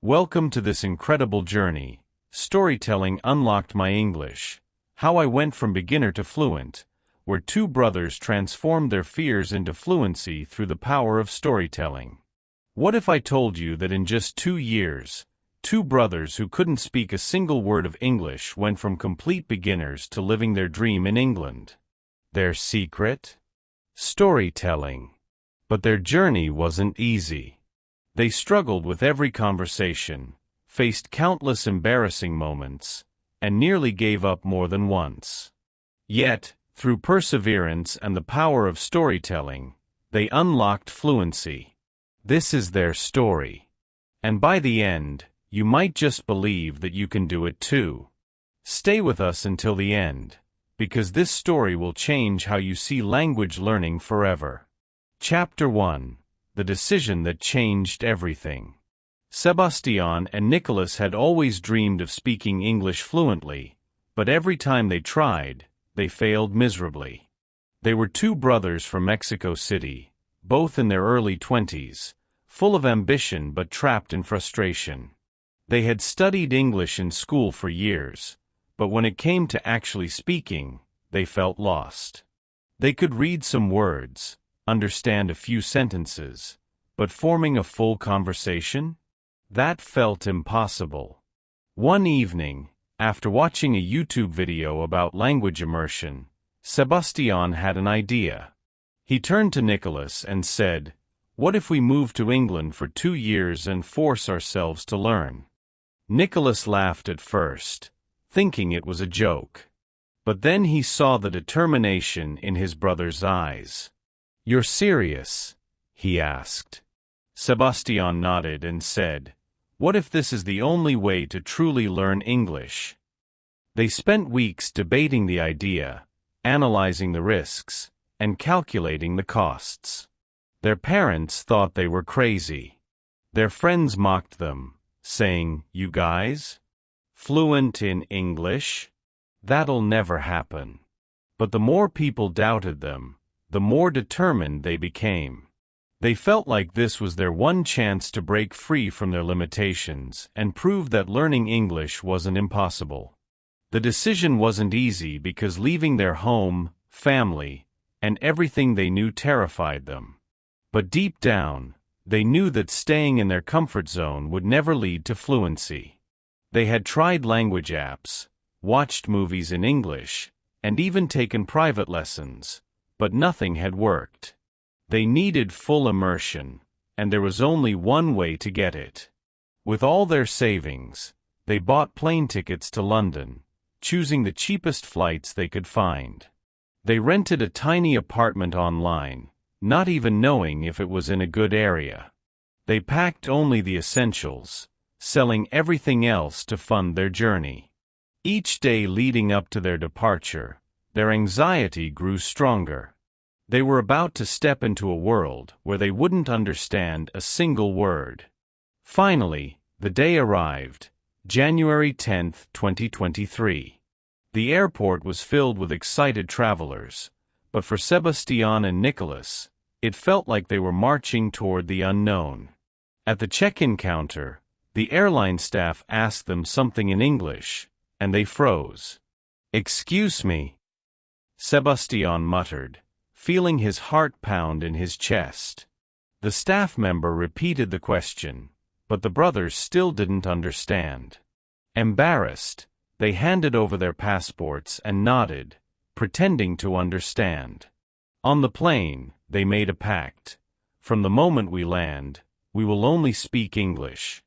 Welcome to this incredible journey. Storytelling unlocked my English. How I went from beginner to fluent, where two brothers transformed their fears into fluency through the power of storytelling. What if I told you that in just 2 years, two brothers who couldn't speak a single word of English went from complete beginners to living their dream in England? Their secret? Storytelling. But their journey wasn't easy. They struggled with every conversation, faced countless embarrassing moments, and nearly gave up more than once. Yet, through perseverance and the power of storytelling, they unlocked fluency. This is their story. And by the end, you might just believe that you can do it too. Stay with us until the end, because this story will change how you see language learning forever. Chapter 1. The Decision That Changed Everything. Sebastián and Nicolás had always dreamed of speaking English fluently, but every time they tried, they failed miserably. They were two brothers from Mexico City, both in their early 20s, full of ambition but trapped in frustration. They had studied English in school for years, but when it came to actually speaking, they felt lost. They could read some words, understand a few sentences, but forming a full conversation? That felt impossible. One evening, after watching a YouTube video about language immersion, Sebastián had an idea. He turned to Nicolás and said, "What if we move to England for 2 years and force ourselves to learn?" Nicolás laughed at first, thinking it was a joke. But then he saw the determination in his brother's eyes. "You're serious?" he asked. Sebastián nodded and said, "What if this is the only way to truly learn English?" They spent weeks debating the idea, analyzing the risks, and calculating the costs. Their parents thought they were crazy. Their friends mocked them, saying, "You guys? Fluent in English? That'll never happen." But the more people doubted them, the more determined they became. They felt like this was their one chance to break free from their limitations and prove that learning English wasn't impossible. The decision wasn't easy because leaving their home, family, and everything they knew terrified them. But deep down, they knew that staying in their comfort zone would never lead to fluency. They had tried language apps, watched movies in English, and even taken private lessons, but nothing had worked. They needed full immersion, and there was only one way to get it. With all their savings, they bought plane tickets to London, choosing the cheapest flights they could find. They rented a tiny apartment online, not even knowing if it was in a good area. They packed only the essentials, selling everything else to fund their journey. Each day leading up to their departure, their anxiety grew stronger. They were about to step into a world where they wouldn't understand a single word. Finally, the day arrived, January 10, 2023. The airport was filled with excited travelers, but for Sebastián and Nicolás, it felt like they were marching toward the unknown. At the check-in counter, the airline staff asked them something in English, and they froze. "Excuse me," Sebastián muttered, feeling his heart pound in his chest. The staff member repeated the question, but the brothers still didn't understand. Embarrassed, they handed over their passports and nodded, pretending to understand. On the plane, they made a pact. "From the moment we land, we will only speak English."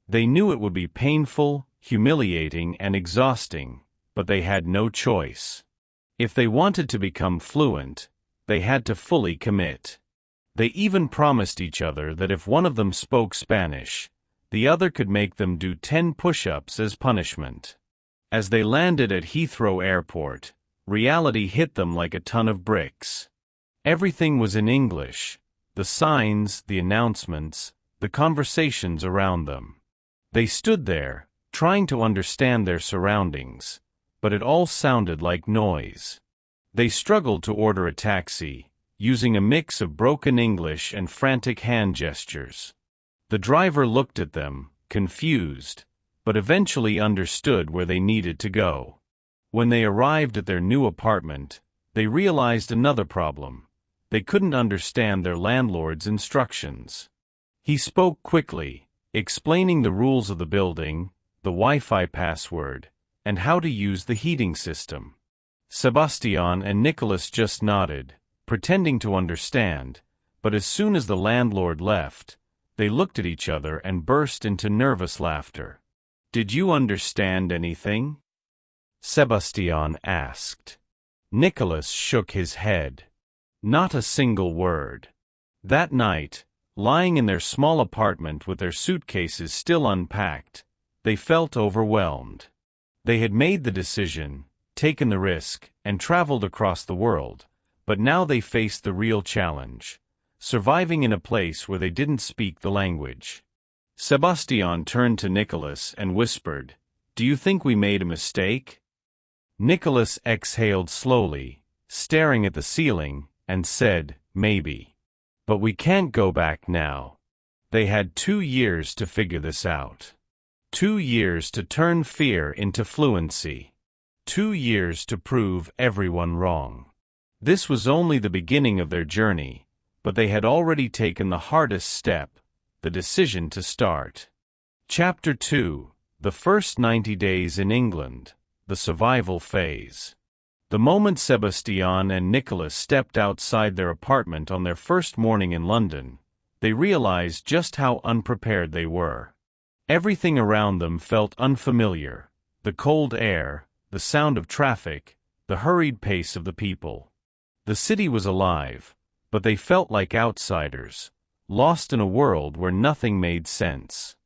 They knew it would be painful, humiliating, and exhausting, but they had no choice. If they wanted to become fluent, they had to fully commit. They even promised each other that if one of them spoke Spanish, the other could make them do 10 push-ups as punishment. As they landed at Heathrow Airport, reality hit them like a ton of bricks. Everything was in English: the signs, the announcements, the conversations around them. They stood there, trying to understand their surroundings, but it all sounded like noise. They struggled to order a taxi, using a mix of broken English and frantic hand gestures. The driver looked at them, confused, but eventually understood where they needed to go. When they arrived at their new apartment, they realized another problem. They couldn't understand their landlord's instructions. He spoke quickly, explaining the rules of the building, the Wi-Fi password, and how to use the heating system. Sebastián and Nicolás just nodded, pretending to understand, but as soon as the landlord left, they looked at each other and burst into nervous laughter. "Did you understand anything?" Sebastián asked. Nicolás shook his head. Not a single word. That night, lying in their small apartment with their suitcases still unpacked, they felt overwhelmed. They had made the decision, taken the risk, and traveled across the world, but now they faced the real challenge: surviving in a place where they didn't speak the language. Sebastián turned to Nicolás and whispered, "Do you think we made a mistake?" Nicolás exhaled slowly, staring at the ceiling, and said, "Maybe. But we can't go back now." They had 2 years to figure this out. 2 years to turn fear into fluency. 2 years to prove everyone wrong. This was only the beginning of their journey, but they had already taken the hardest step, the decision to start. Chapter 2: The First 90 Days in England, the Survival Phase. The moment Sebastián and Nicolás stepped outside their apartment on their first morning in London, they realized just how unprepared they were. Everything around them felt unfamiliar: the cold air, the sound of traffic, the hurried pace of the people. The city was alive, but they felt like outsiders, lost in a world where nothing made sense.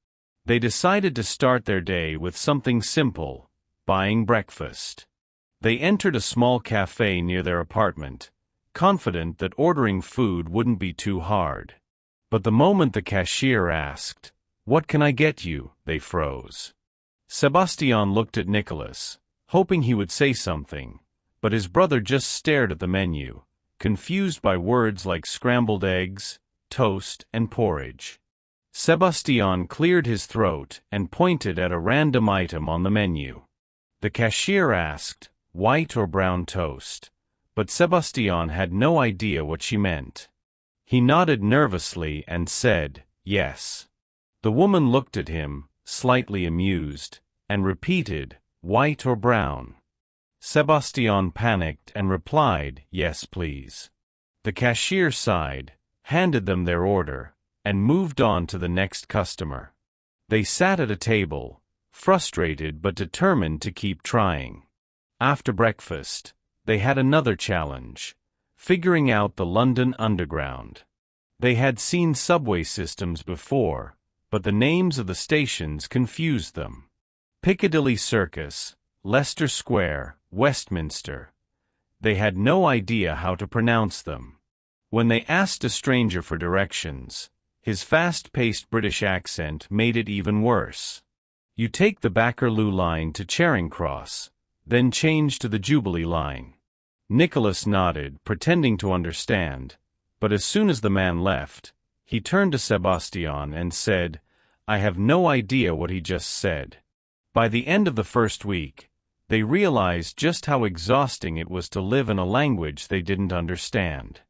They decided to start their day with something simple: buying breakfast. They entered a small cafe near their apartment, confident that ordering food wouldn't be too hard. But the moment the cashier asked, "What can I get you?" they froze. Sebastián looked at Nicolás, hoping he would say something, but his brother just stared at the menu, confused by words like scrambled eggs, toast, and porridge. Sebastián cleared his throat and pointed at a random item on the menu. The cashier asked, "White or brown toast?" but Sebastián had no idea what she meant. He nodded nervously and said, "Yes." The woman looked at him, slightly amused, and repeated, "White or brown?" Sebastián panicked and replied, "Yes, please." The cashier sighed, handed them their order, and moved on to the next customer. They sat at a table, frustrated but determined to keep trying. After breakfast, they had another challenge: figuring out the London Underground. They had seen subway systems before, but the names of the stations confused them. Piccadilly Circus, Leicester Square, Westminster. They had no idea how to pronounce them. When they asked a stranger for directions, his fast-paced British accent made it even worse. "You take the Bakerloo line to Charing Cross, then change to the Jubilee line." Nicolás nodded, pretending to understand, but as soon as the man left, he turned to Sebastián and said, "I have no idea what he just said." By the end of the first week, they realized just how exhausting it was to live in a language they didn't understand.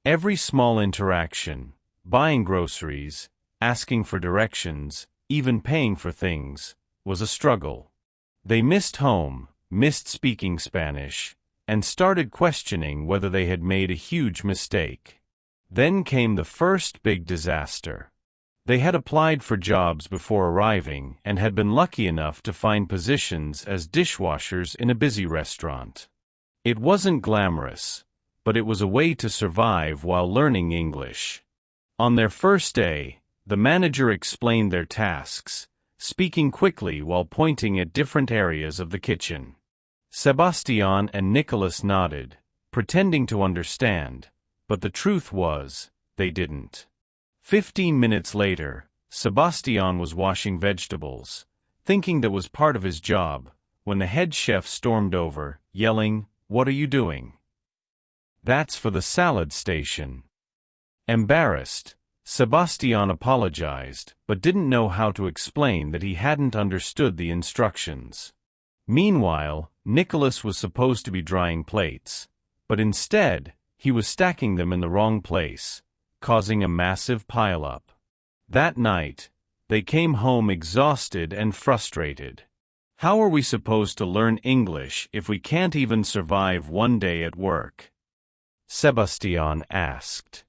Every small interaction, buying groceries, asking for directions, even paying for things, was a struggle. They missed home, missed speaking Spanish, and started questioning whether they had made a huge mistake. Then came the first big disaster. They had applied for jobs before arriving and had been lucky enough to find positions as dishwashers in a busy restaurant. It wasn't glamorous, but it was a way to survive while learning English. On their first day, the manager explained their tasks, speaking quickly while pointing at different areas of the kitchen. Sebastián and Nicolás nodded, pretending to understand, but the truth was, they didn't. 15 minutes later, Sebastián was washing vegetables, thinking that was part of his job, when the head chef stormed over, yelling, "What are you doing?" "That's for the salad station." Embarrassed, Sebastián apologized, but didn't know how to explain that he hadn't understood the instructions. Meanwhile, Nicolás was supposed to be drying plates, but instead, he was stacking them in the wrong place, causing a massive pile-up. That night, they came home exhausted and frustrated. How are we supposed to learn English if we can't even survive one day at work? Sebastián asked.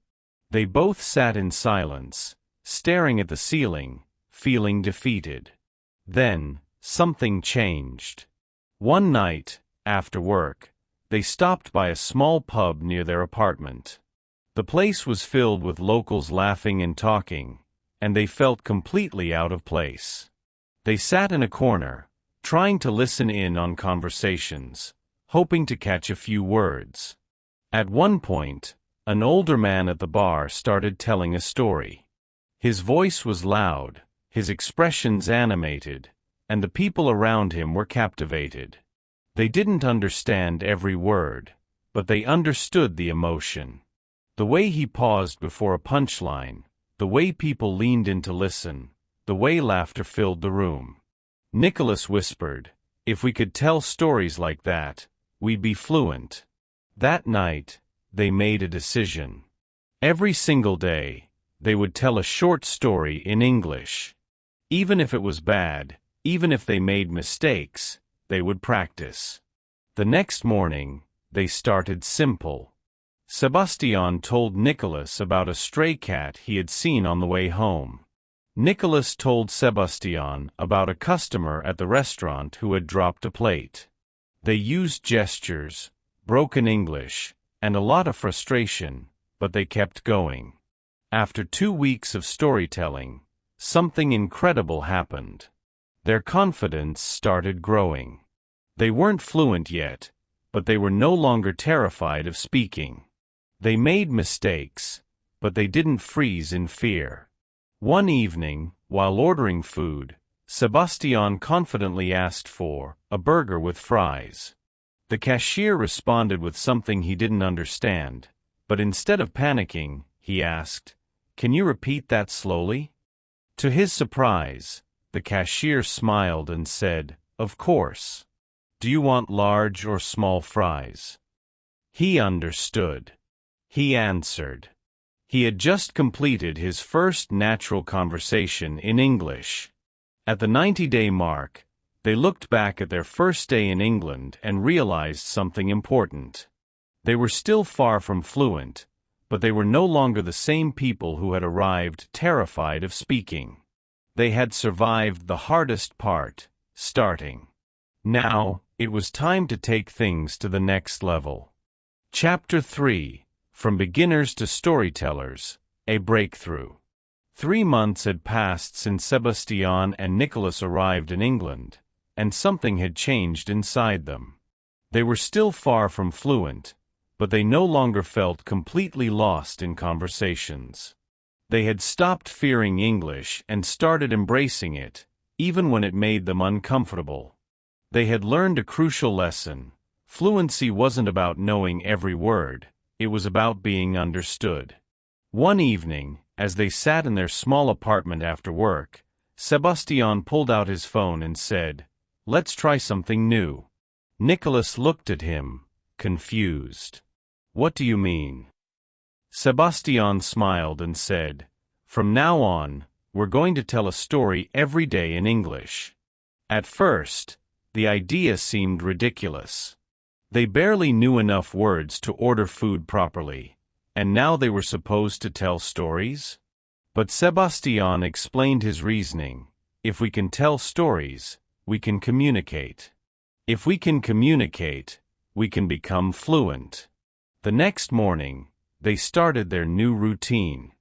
They both sat in silence, staring at the ceiling, feeling defeated. Then, something changed. One night, after work, they stopped by a small pub near their apartment. The place was filled with locals laughing and talking, and they felt completely out of place. They sat in a corner, trying to listen in on conversations, hoping to catch a few words. At one point, an older man at the bar started telling a story. His voice was loud, his expressions animated, and the people around him were captivated. They didn't understand every word, but they understood the emotion. The way he paused before a punchline, the way people leaned in to listen, the way laughter filled the room. Nicolás whispered, "If we could tell stories like that, we'd be fluent." That night, they made a decision. Every single day, they would tell a short story in English. Even if it was bad, even if they made mistakes, they would practice. The next morning, they started simple. Sebastián told Nicolás about a stray cat he had seen on the way home. Nicolás told Sebastián about a customer at the restaurant who had dropped a plate. They used gestures, broken English, and a lot of frustration, but they kept going. After 2 weeks of storytelling, something incredible happened. Their confidence started growing. They weren't fluent yet, but they were no longer terrified of speaking. They made mistakes, but they didn't freeze in fear. One evening, while ordering food, Sebastián confidently asked for a burger with fries. The cashier responded with something he didn't understand, but instead of panicking, he asked, "Can you repeat that slowly?" To his surprise, the cashier smiled and said, "Of course. Do you want large or small fries?" He understood. He answered. He had just completed his first natural conversation in English. At the 90-day mark, they looked back at their first day in England and realized something important. They were still far from fluent, but they were no longer the same people who had arrived terrified of speaking. They had survived the hardest part, starting. Now, it was time to take things to the next level. Chapter 3, From Beginners to Storytellers, A Breakthrough. 3 months had passed since Sebastián and Nicolás arrived in England, and something had changed inside them. They were still far from fluent, but they no longer felt completely lost in conversations. They had stopped fearing English and started embracing it, even when it made them uncomfortable. They had learned a crucial lesson. Fluency wasn't about knowing every word, it was about being understood. One evening, as they sat in their small apartment after work, Sebastián pulled out his phone and said, "Let's try something new." Nicolás looked at him, confused. "What do you mean?" Sebastián smiled and said, "From now on, we're going to tell a story every day in English." At first, the idea seemed ridiculous. They barely knew enough words to order food properly, and now they were supposed to tell stories? But Sebastián explained his reasoning. If we can tell stories, we can communicate. If we can communicate, we can become fluent. The next morning, they started their new routine.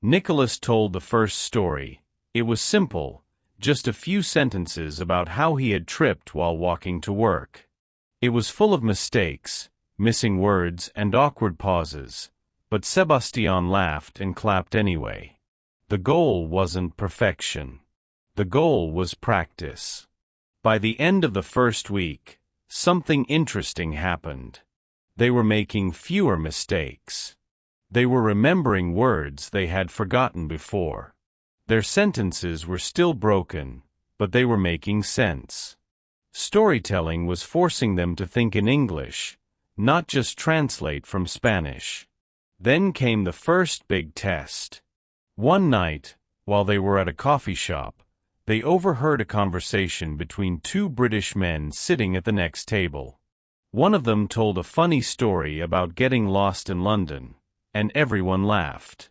Nicolás told the first story. It was simple, just a few sentences about how he had tripped while walking to work. It was full of mistakes, missing words and awkward pauses, but Sebastián laughed and clapped anyway. The goal wasn't perfection. The goal was practice. By the end of the first week, something interesting happened. They were making fewer mistakes. They were remembering words they had forgotten before. Their sentences were still broken, but they were making sense. Storytelling was forcing them to think in English, not just translate from Spanish. Then came the first big test. One night, while they were at a coffee shop, they overheard a conversation between two British men sitting at the next table. One of them told a funny story about getting lost in London, and everyone laughed.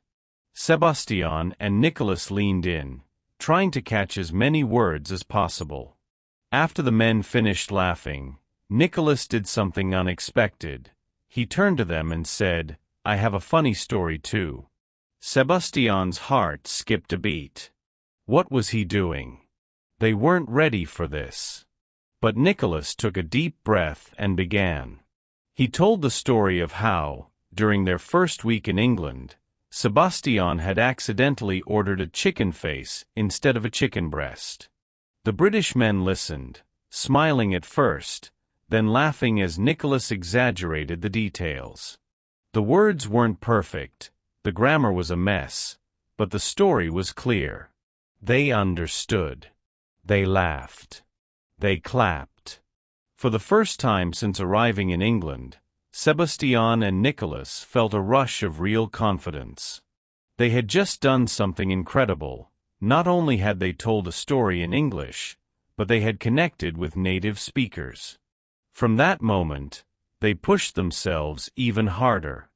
Sebastián and Nicolás leaned in, trying to catch as many words as possible. After the men finished laughing, Nicolás did something unexpected. He turned to them and said, "I have a funny story too." Sebastián's heart skipped a beat. What was he doing? They weren't ready for this. But Nicolás took a deep breath and began. He told the story of how, during their first week in England, Sebastián had accidentally ordered a chicken face instead of a chicken breast. The British men listened, smiling at first, then laughing as Nicolás exaggerated the details. The words weren't perfect, the grammar was a mess, but the story was clear. They understood. They laughed. They clapped. For the first time since arriving in England, Sebastián and Nicolás felt a rush of real confidence. They had just done something incredible. Not only had they told a story in English, but they had connected with native speakers. From that moment, they pushed themselves even harder.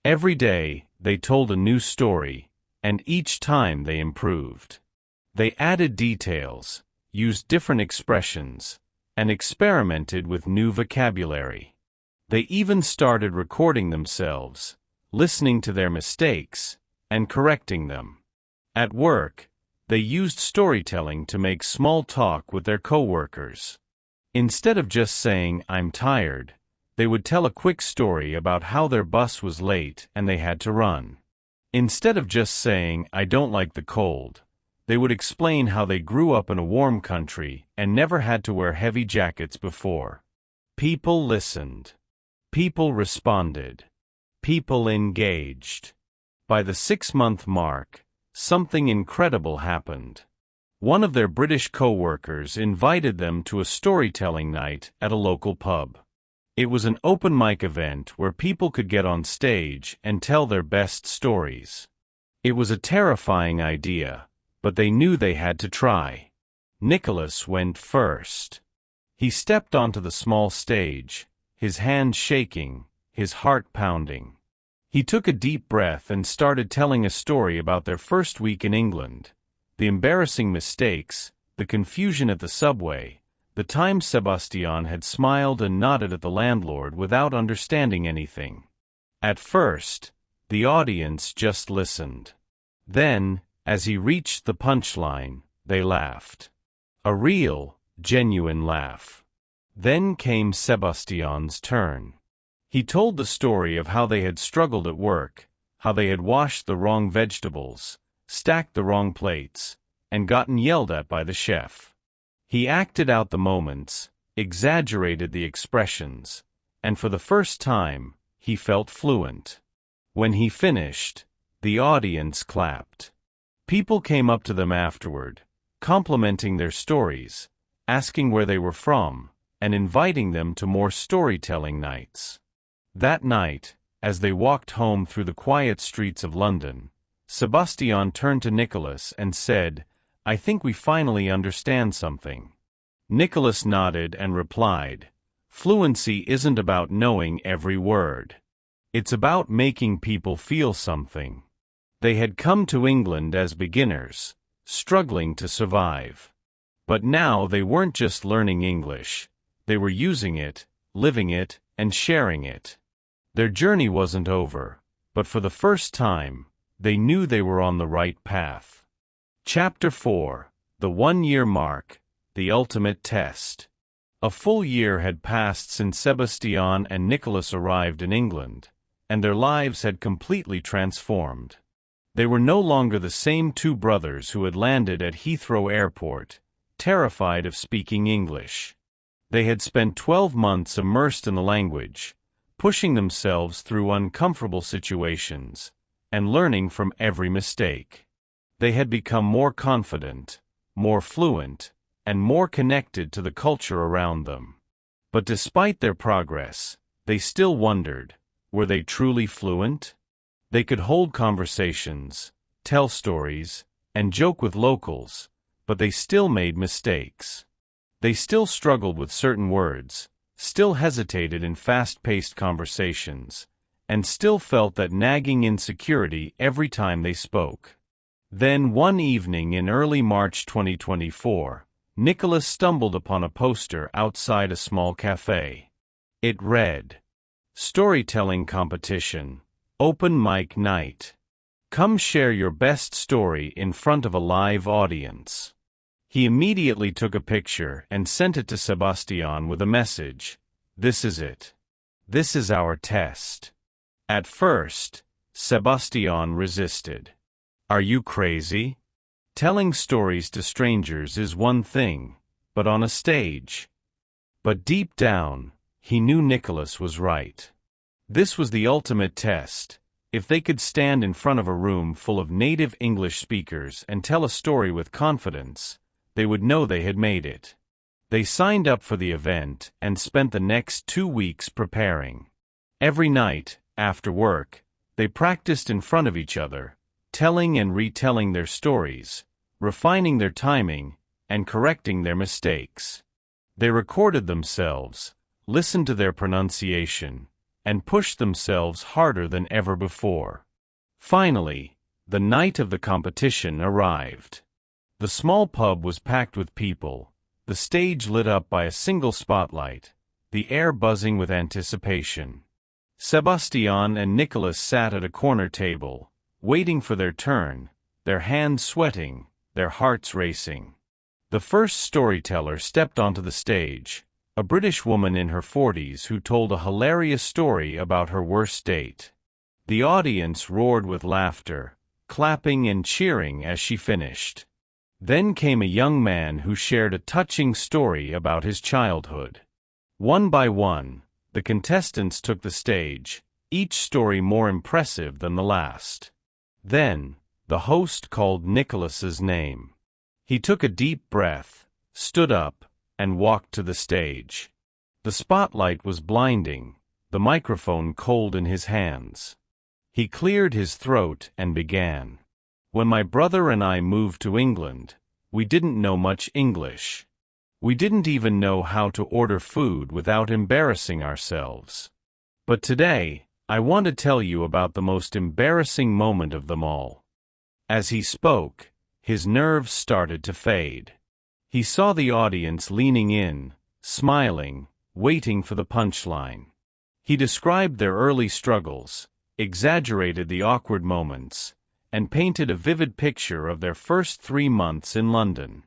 Every day, they told a new story, and each time they improved. They added details, used different expressions, and experimented with new vocabulary. They even started recording themselves, listening to their mistakes, and correcting them. At work, they used storytelling to make small talk with their coworkers. Instead of just saying, "I'm tired," they would tell a quick story about how their bus was late and they had to run. Instead of just saying, "I don't like the cold," they would explain how they grew up in a warm country and never had to wear heavy jackets before. People listened. People responded. People engaged. By the 6-month mark, something incredible happened. One of their British co-workers invited them to a storytelling night at a local pub. It was an open mic event where people could get on stage and tell their best stories. It was a terrifying idea, but they knew they had to try. Nicolás went first. He stepped onto the small stage, his hands shaking, his heart pounding. He took a deep breath and started telling a story about their first week in England, the embarrassing mistakes, the confusion at the subway, the time Sebastián had smiled and nodded at the landlord without understanding anything. At first, the audience just listened. Then, as he reached the punchline, they laughed. A real, genuine laugh. Then came Sebastián's turn. He told the story of how they had struggled at work, how they had washed the wrong vegetables, stacked the wrong plates, and gotten yelled at by the chef. He acted out the moments, exaggerated the expressions, and for the first time, he felt fluent. When he finished, the audience clapped. People came up to them afterward, complimenting their stories, asking where they were from, and inviting them to more storytelling nights. That night, as they walked home through the quiet streets of London, Sebastián turned to Nicolás and said, "I think we finally understand something." Nicolás nodded and replied, "Fluency isn't about knowing every word. It's about making people feel something." They had come to England as beginners, struggling to survive. But now they weren't just learning English, they were using it, living it, and sharing it. Their journey wasn't over, but for the first time, they knew they were on the right path. Chapter 4: The 1-year mark, the ultimate test. A full year had passed since Sebastián and Nicolás arrived in England, and their lives had completely transformed. They were no longer the same two brothers who had landed at Heathrow Airport, terrified of speaking English. They had spent 12 months immersed in the language, pushing themselves through uncomfortable situations, and learning from every mistake. They had become more confident, more fluent, and more connected to the culture around them. But despite their progress, they still wondered, were they truly fluent? They could hold conversations, tell stories, and joke with locals, but they still made mistakes. They still struggled with certain words, still hesitated in fast-paced conversations, and still felt that nagging insecurity every time they spoke. Then one evening in early March 2024, Nicolás stumbled upon a poster outside a small cafe. It read, "Storytelling Competition, Open Mic Night. Come share your best story in front of a live audience." He immediately took a picture and sent it to Sebastián with a message, "This is it. This is our test." At first, Sebastián resisted. "Are you crazy? Telling stories to strangers is one thing, but on a stage." But deep down, he knew Nicolás was right. This was the ultimate test. If they could stand in front of a room full of native English speakers and tell a story with confidence, they would know they had made it. They signed up for the event and spent the next 2 weeks preparing. Every night, after work, they practiced in front of each other, telling and retelling their stories, refining their timing, and correcting their mistakes. They recorded themselves, listened to their pronunciation, and pushed themselves harder than ever before. Finally, the night of the competition arrived. The small pub was packed with people, the stage lit up by a single spotlight, the air buzzing with anticipation. Sebastián and Nicolás sat at a corner table, waiting for their turn, their hands sweating, their hearts racing. The first storyteller stepped onto the stage, a British woman in her 40s who told a hilarious story about her worst date. The audience roared with laughter, clapping and cheering as she finished. Then came a young man who shared a touching story about his childhood. One by one, the contestants took the stage, each story more impressive than the last. Then, the host called Nicolás's name. He took a deep breath, stood up, and walked to the stage. The spotlight was blinding, the microphone cold in his hands. He cleared his throat and began. "When my brother and I moved to England, we didn't know much English. We didn't even know how to order food without embarrassing ourselves. But today, I want to tell you about the most embarrassing moment of them all." As he spoke, his nerves started to fade. He saw the audience leaning in, smiling, waiting for the punchline. He described their early struggles, exaggerated the awkward moments, and painted a vivid picture of their first 3 months in London.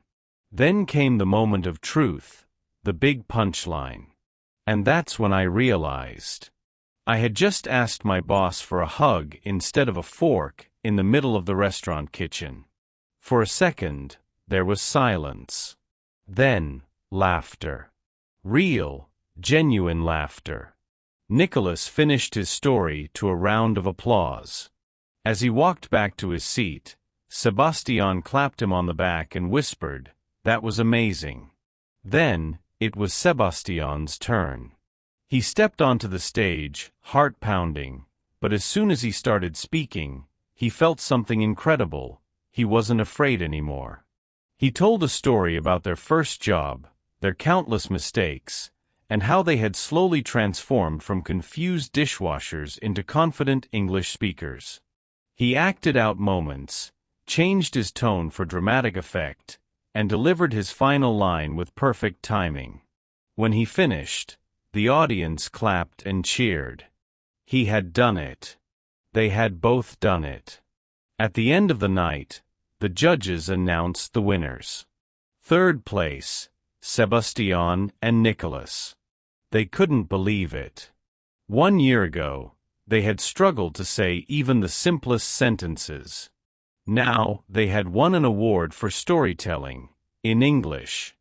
Then came the moment of truth, the big punchline. And that's when I realized. I had just asked my boss for a hug instead of a fork in the middle of the restaurant kitchen. For a second, there was silence. Then, laughter. Real, genuine laughter. Nicolás finished his story to a round of applause. As he walked back to his seat, Sebastián clapped him on the back and whispered, "That was amazing." Then, it was Sebastián's turn. He stepped onto the stage, heart pounding, but as soon as he started speaking, he felt something incredible. He wasn't afraid anymore. He told a story about their first job, their countless mistakes, and how they had slowly transformed from confused dishwashers into confident English speakers. He acted out moments, changed his tone for dramatic effect, and delivered his final line with perfect timing. When he finished, the audience clapped and cheered. He had done it. They had both done it. At the end of the night, the judges announced the winners. Third place, Sebastián and Nicolás. They couldn't believe it. 1 year ago, they had struggled to say even the simplest sentences. Now, they had won an award for storytelling, in English.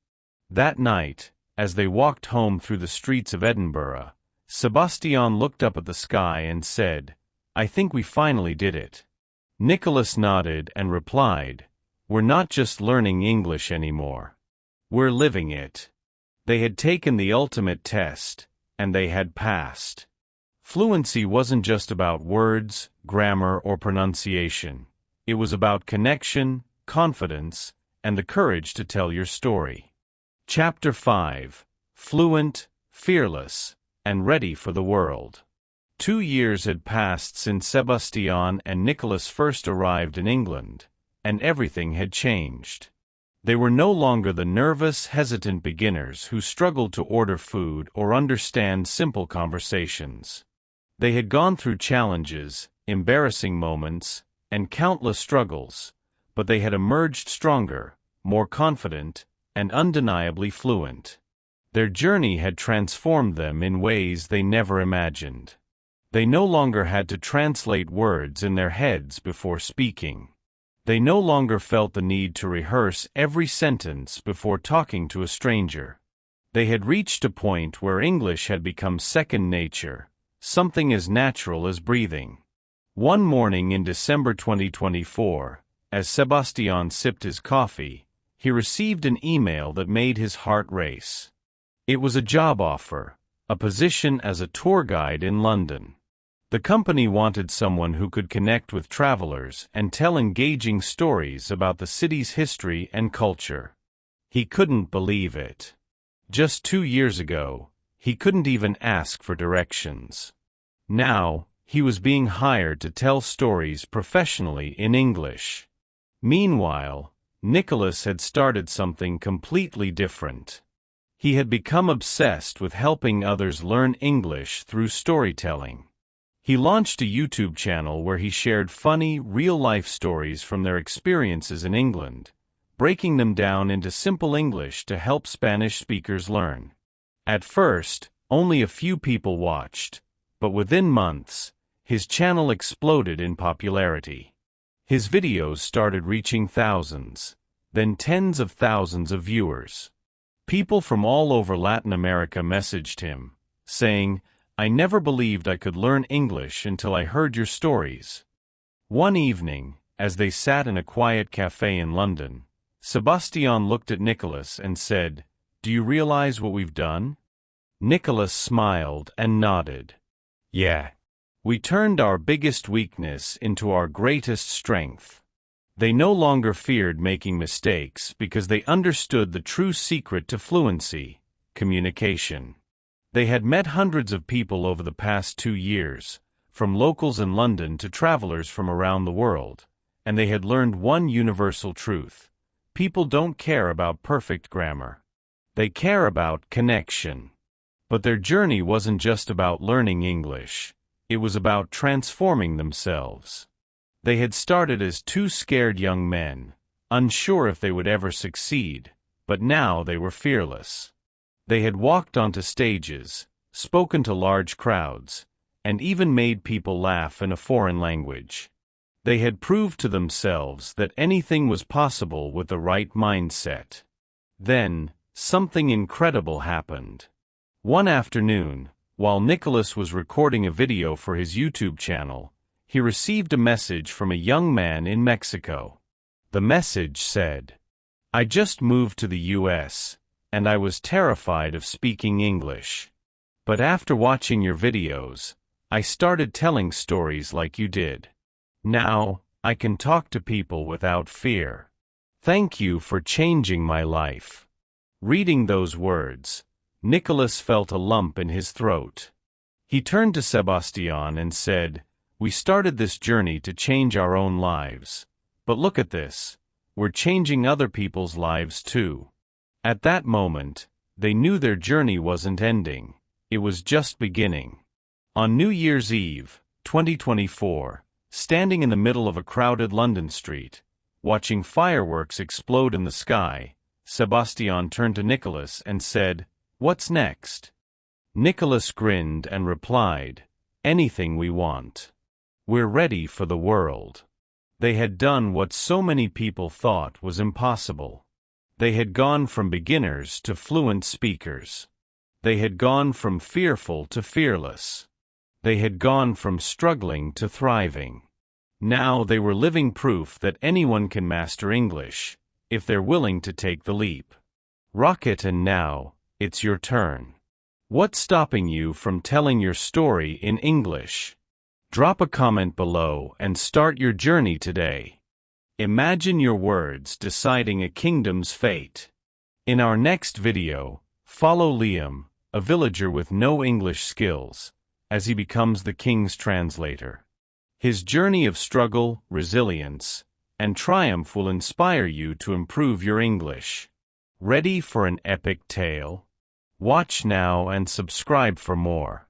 That night, as they walked home through the streets of Edinburgh, Sebastián looked up at the sky and said, "I think we finally did it." Nicolás nodded and replied, "We're not just learning English anymore. We're living it." They had taken the ultimate test, and they had passed. Fluency wasn't just about words, grammar, or pronunciation. It was about connection, confidence, and the courage to tell your story. Chapter 5: Fluent, Fearless, and Ready for the World. 2 years had passed since Sebastián and Nicolás first arrived in England, and everything had changed. They were no longer the nervous, hesitant beginners who struggled to order food or understand simple conversations. They had gone through challenges, embarrassing moments, and countless struggles, but they had emerged stronger, more confident, and undeniably fluent. Their journey had transformed them in ways they never imagined. They no longer had to translate words in their heads before speaking. They no longer felt the need to rehearse every sentence before talking to a stranger. They had reached a point where English had become second nature, something as natural as breathing. One morning in December 2024, as Sebastián sipped his coffee, he received an email that made his heart race. It was a job offer, a position as a tour guide in London. The company wanted someone who could connect with travelers and tell engaging stories about the city's history and culture. He couldn't believe it. Just 2 years ago, he couldn't even ask for directions. Now, he was being hired to tell stories professionally in English. Meanwhile, Nicolás had started something completely different. He had become obsessed with helping others learn English through storytelling. He launched a YouTube channel where he shared funny, real-life stories from their experiences in England, breaking them down into simple English to help Spanish speakers learn. At first, only a few people watched, but within months, his channel exploded in popularity. His videos started reaching thousands, then tens of thousands of viewers. People from all over Latin America messaged him, saying, "I never believed I could learn English until I heard your stories." One evening, as they sat in a quiet cafe in London, Sebastián looked at Nicolás and said, "Do you realize what we've done?" Nicolás smiled and nodded. "Yeah. We turned our biggest weakness into our greatest strength." They no longer feared making mistakes because they understood the true secret to fluency: communication. They had met hundreds of people over the past 2 years, from locals in London to travelers from around the world, and they had learned one universal truth: people don't care about perfect grammar. They care about connection. But their journey wasn't just about learning English. It was about transforming themselves. They had started as 2 scared young men, unsure if they would ever succeed, but now they were fearless. They had walked onto stages, spoken to large crowds, and even made people laugh in a foreign language. They had proved to themselves that anything was possible with the right mindset. Then, something incredible happened. One afternoon, while Nicolás was recording a video for his YouTube channel, he received a message from a young man in Mexico. The message said, "I just moved to the US, and I was terrified of speaking English. But after watching your videos, I started telling stories like you did. Now, I can talk to people without fear. Thank you for changing my life." Reading those words, Nicolás felt a lump in his throat. He turned to Sebastián and said, "We started this journey to change our own lives. But look at this. We're changing other people's lives too." At that moment, they knew their journey wasn't ending. It was just beginning. On New Year's Eve, 2024, standing in the middle of a crowded London street, watching fireworks explode in the sky, Sebastián turned to Nicolás and said, "What's next?" Nicolás grinned and replied, "Anything we want. We're ready for the world." They had done what so many people thought was impossible. They had gone from beginners to fluent speakers. They had gone from fearful to fearless. They had gone from struggling to thriving. Now they were living proof that anyone can master English, if they're willing to take the leap. Rocket, and now, it's your turn. What's stopping you from telling your story in English? Drop a comment below and start your journey today. Imagine your words deciding a kingdom's fate. In our next video, follow Liam, a villager with no English skills, as he becomes the king's translator. His journey of struggle, resilience, and triumph will inspire you to improve your English. Ready for an epic tale? Watch now and subscribe for more.